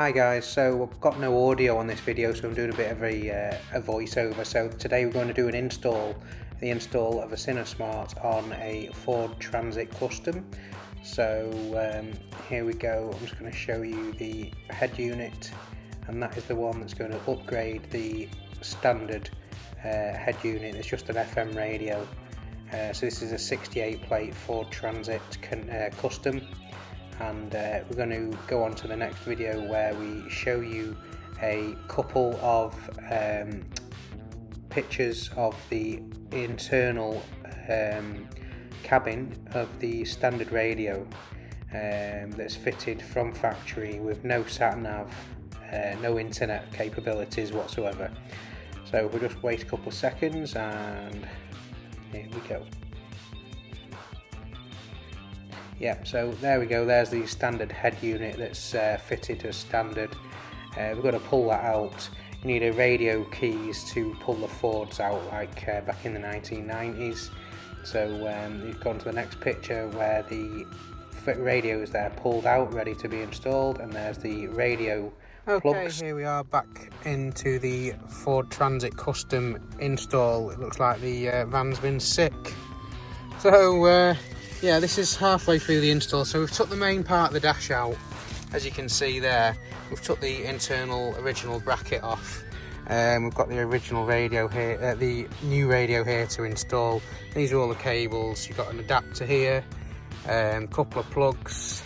Hi guys, so I've got no audio on this video, so I'm doing a bit of a voiceover. So today we're going to do the install of a Sinosmart on a Ford Transit Custom. So here we go. I'm just going to show you the head unit, and that is the one that's going to upgrade the standard head unit. It's just an FM radio. So this is a 68 plate Ford Transit Custom. And we're going to go on to the next video where we show you a couple of pictures of the internal cabin of the standard radio that's fitted from factory with no sat-nav, no internet capabilities whatsoever. So we'll just wait a couple of seconds and here we go. Yeah, so there we go, there's the standard head unit that's fitted as standard. We've got to pull that out. You need a radio keys to pull the Fords out like back in the 1990s. So you've gone to the next picture where the radio is there pulled out, ready to be installed, and there's the radio plugs. Okay, here we are back into the Ford Transit Custom install. It looks like the van's been sick. So yeah, this is halfway through the install. So we've took the main part of the dash out, as you can see there. We've took the internal original bracket off. We've got the original radio here, the new radio here to install. These are all the cables. You've got an adapter here, couple of plugs.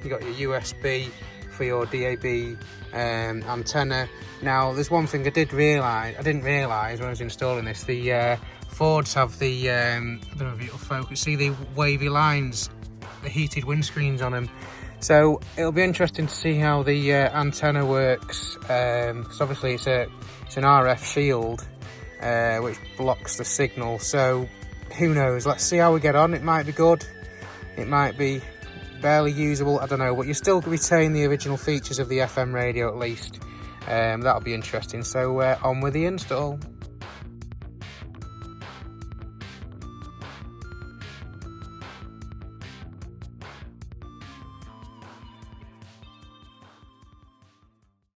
You've got your USB for your DAB antenna. Now, there's one thing I didn't realise when I was installing this. The Fords have the, I don't know if it'll focus, see the wavy lines, the heated windscreens on them. So it'll be interesting to see how the antenna works, because obviously it's an RF shield which blocks the signal. So who knows, let's see how we get on. It might be good, it might be barely usable, I don't know, but you still retain the original features of the FM radio at least. That'll be interesting. So on with the install.